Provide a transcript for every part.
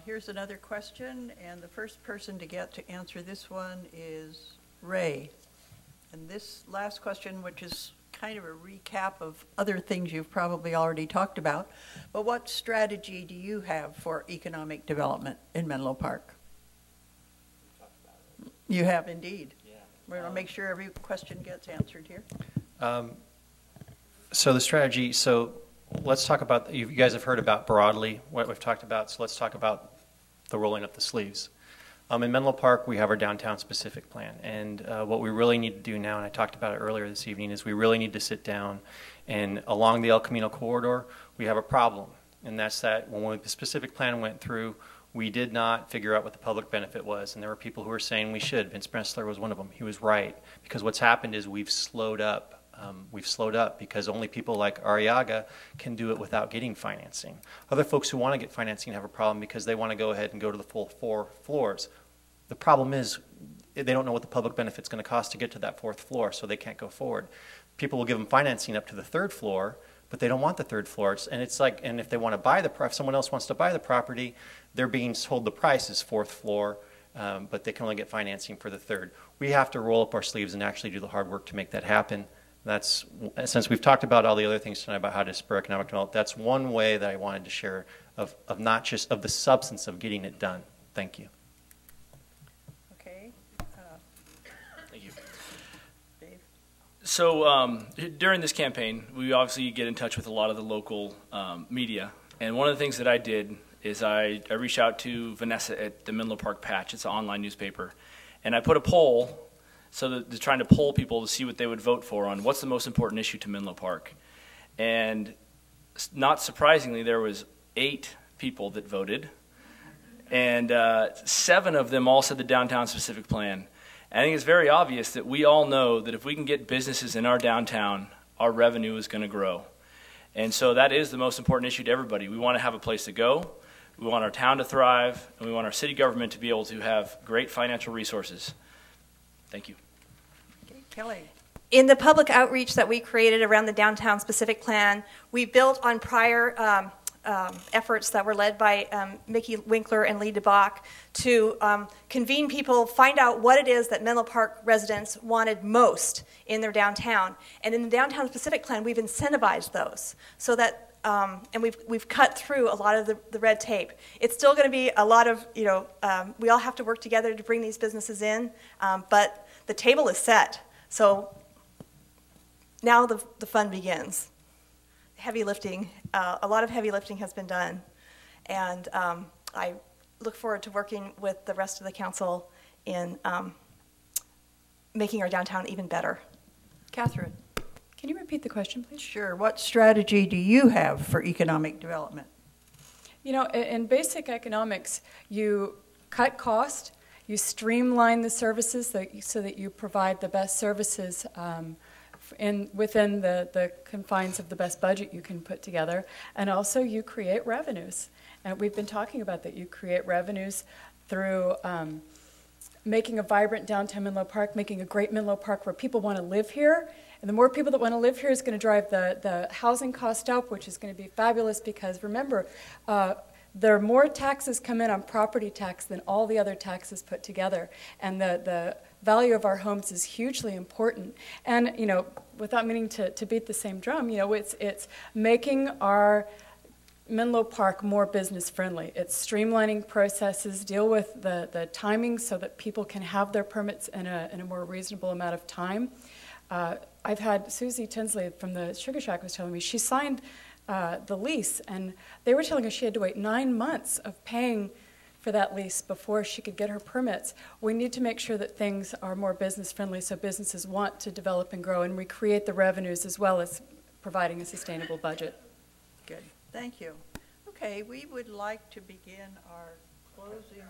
Here's another question, and the first person to get to answer this one is Ray. And this last question, which is kind of a recap of other things you've probably already talked about, but what strategy do you have for economic development in Menlo Park? You have indeed. Yeah. We're going to make sure every question gets answered here. So the strategy, let's talk about, you guys have heard about broadly what we've talked about, so let's talk about the rolling up the sleeves. In Menlo Park, we have our downtown specific plan, and what we really need to do now, and I talked about it earlier this evening, is we really need to sit down, and along the El Camino corridor, we have a problem, and that's that when the specific plan went through, we did not figure out what the public benefit was, and there were people who were saying we should. Vince Brensler was one of them. He was right, because what's happened is we've slowed up. Because only people like Arriaga can do it without getting financing. Other folks who want to get financing have a problem because they want to go ahead and go to the full 4 floors. The problem is they don't know what the public benefit's going to cost to get to that 4th floor, so they can't go forward. People will give them financing up to the 3rd floor, but they don't want the 3rd floor. And it's like, and if they want to buy if someone else wants to buy the property, they're being told the price is 4th floor, but they can only get financing for the 3rd. We have to roll up our sleeves and actually do the hard work to make that happen. That's, since we've talked about all the other things tonight about how to spur economic development, that's one way that I wanted to share of not just of the substance of getting it done. Thank you. Okay. Thank you. Dave? So during this campaign, we obviously get in touch with a lot of the local media. And one of the things that I did is I reached out to Vanessa at the Menlo Park Patch. It's an online newspaper. And I put a poll so that they're trying to poll people to see what they would vote for on what's the most important issue to Menlo Park. And not surprisingly, there was 8 people that voted, and 7 of them all said the downtown specific plan. And I think it's very obvious that we all know that if we can get businesses in our downtown, our revenue is going to grow. And so that is the most important issue to everybody. We want to have a place to go, we want our town to thrive, and we want our city government to be able to have great financial resources. Thank you. Okay, Kelly. In the public outreach that we created around the downtown specific plan, we built on prior efforts that were led by Mickey Winkler and Lee DeBach to convene people, find out what it is that Menlo Park residents wanted most in their downtown. And in the downtown specific plan, we've incentivized those so that and we've cut through a lot of the red tape. It's still going to be a lot of, we all have to work together to bring these businesses in, but the table is set. So now the fun begins. Heavy lifting, a lot of heavy lifting has been done, and I look forward to working with the rest of the council in making our downtown even better. Catherine. Can you repeat the question, please? Sure. What strategy do you have for economic development? You know, in basic economics, you cut cost, you streamline the services so that you provide the best services within the confines of the best budget you can put together, and also you create revenues. And we've been talking about that. You create revenues through making a vibrant downtown Menlo Park, making a great Menlo Park where people want to live here. And the more people that want to live here is going to drive the housing cost up, which is going to be fabulous because, remember, there are more taxes come in on property tax than all the other taxes put together. And the value of our homes is hugely important. And, you know, without meaning to beat the same drum, you know, it's making our Menlo Park more business friendly. It's streamlining processes, deal with the timing so that people can have their permits in a more reasonable amount of time. I've had Susie Tinsley from the Sugar Shack was telling me she signed the lease, and they were telling her she had to wait 9 months of paying for that lease before she could get her permits. We need to make sure that things are more business friendly so businesses want to develop and grow, and we create the revenues as well as providing a sustainable budget. Good. Thank you. Okay, we would like to begin our closing.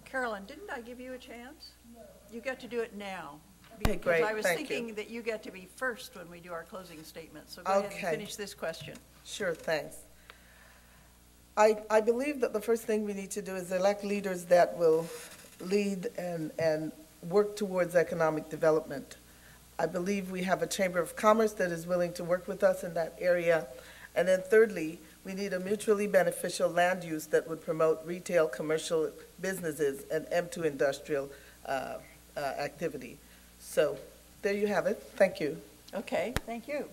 Carolyn, didn't I give you a chance? No. You get to do it now. Because great. I was Thank thinking you. that you get to be first when we do our closing statement. So go ahead and finish this question. Sure, thanks. I believe that the first thing we need to do is elect leaders that will lead and work towards economic development. I believe we have a Chamber of Commerce that is willing to work with us in that area. And then thirdly, We need a mutually beneficial land use that would promote retail, commercial businesses, and M2 industrial activity. So there you have it. Thank you. Okay, thank you.